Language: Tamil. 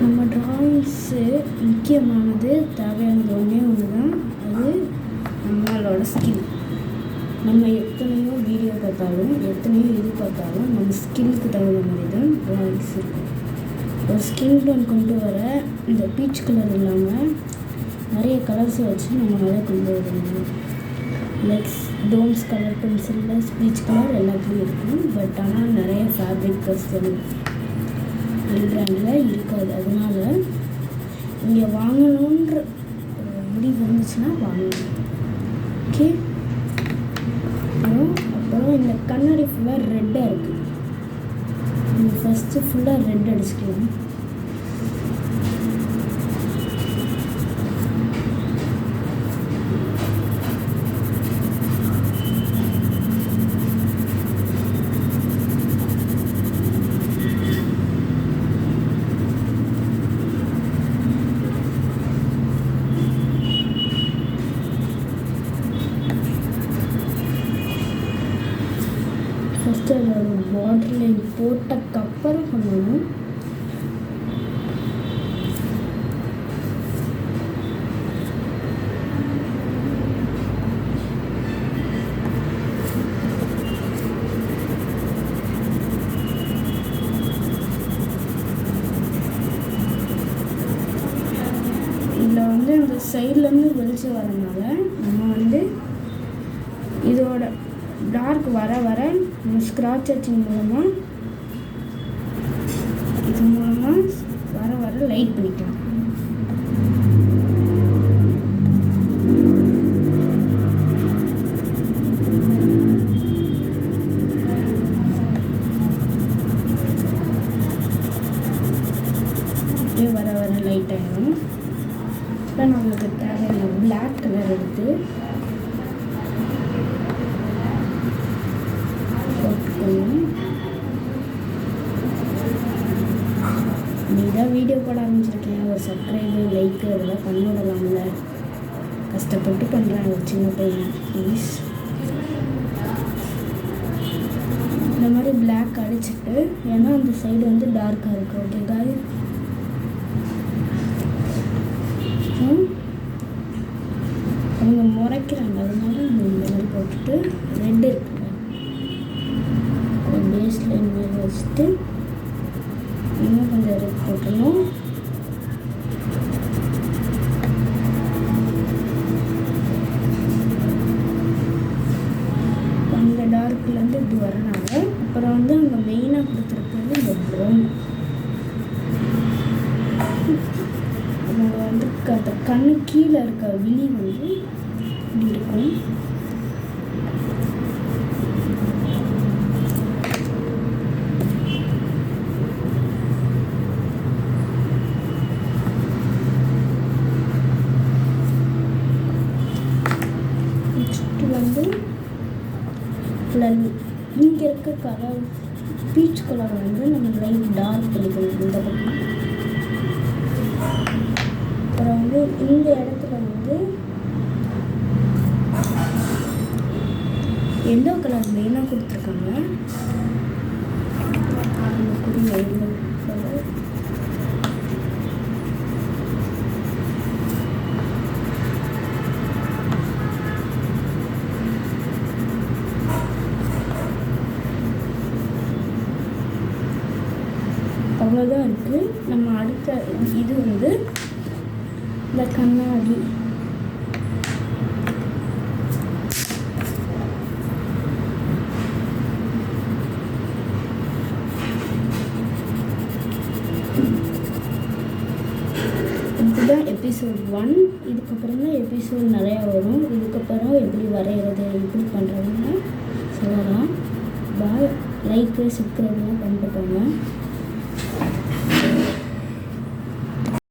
நம்ம ட்ராயிங்ஸு முக்கியமானது தேவையானது ஒன்று தான், அது நம்மளோட ஸ்கில். நம்ம எத்தனையோ வீடியோ பார்த்தாலும் எத்தனையோ இது பார்த்தாலும் நம்ம ஸ்கில்லுக்கு தகுந்த மாதிரி தான் ட்ராயிங்ஸ் இருக்கும். ஒரு ஸ்கின் டோன் கொண்டு வர இந்த பீச் கலர் இல்லாமல் நிறைய கலர்ஸை வச்சு நம்மளால் கொண்டு வர முடியும். லைக் டோம்ஸ் கலர், பென்சிலில் ஸ்பீச் கலர் எல்லாத்துலேயும் இருக்கும். பட் ஆனால் நிறைய ஃபேப்ரிக் கஸ்டம் பிராண்டில் இருக்காது. அதனால் இங்கே வாங்கணுன்ற முடிவு இருந்துச்சுன்னா வாங்கணும். ஓகே. அப்புறம் இந்த கண்ணாடி ஃபுல்லாக ரெட்டாக இருக்குது. நீங்கள் ஃபஸ்ட்டு ஃபுல்லாக ரெட் அடிச்சுக்கலாம். ஃபஸ்ட்டு அதை ஒரு பாட்டில் போட்டக்கப்புறம் பண்ணணும். இதில் இந்த சைட்லேருந்து வெளிச்சம் வரனால நம்ம இதோட டார்க் வர நம்ம ஸ்க்ராட்ச் அடிச்சிங் மூலமாக வர லைட் பண்ணிக்கலாம். வர லைட் ஆகிடும். இப்போ நம்மளுக்கு தேவையான பிளாக் கலர் எடுத்து நீதான் வீடியோ போட ஆரம்பிச்சிருக்கேன், ஒரு சப்ஸ்கிரைபு லைக்கு அதெல்லாம் பண்ணிவிடலாம்ல. கஷ்டப்பட்டு பண்ணுறேன் ஒரு சின்ன பையன். ப்ளீஸ் இந்த மாதிரி பிளாக் அடிச்சுட்டு, ஏன்னா அந்த சைடு டார்க்காக இருக்குது. ஓகே காய். அவங்க முறைக்கிறாங்க, அதனால இந்த மாதிரி போட்டுட்டு ரெட்டு இருக்குங்க பேஸ் லைன் மேலே வச்சுட்டு இன்னும் கொஞ்சம் ரெட் போட்டணும். அந்த டார்க்லேருந்து இது வரனால அப்புறம் அவங்க மெயினாக கொடுத்துருக்கிறது இந்த ப்ரௌன். அவங்க அந்த கண்ணு கீழே இருக்க விழி இப்படி இருக்கும். இங்கே இருக்க கலர் பீச் கலர் நம்ம லைட் டார்க் பண்ணிக்கணும் இந்த பக்கம். அப்புறம் இந்த இடத்துல எல்லோ கலர் மெயினாக கொடுத்துருக்காங்க. எல்லோ கலர் அவ்வளோதான் இருக்குது. நம்ம அடுத்த இது இந்த கண்ணாடி. இதுதான் எபிசோட் 1. இதுக்கப்புறம் தான் எபிசோட் நிறையா வரும். இதுக்கப்புறம் எப்படி வரைகிறது, எப்படி பண்ணுறதுன்னு சொல்லலாம். பாய். லைக்கு சப்ஸ்கிரைப்லாம் பண்ணிட்டு போங்க.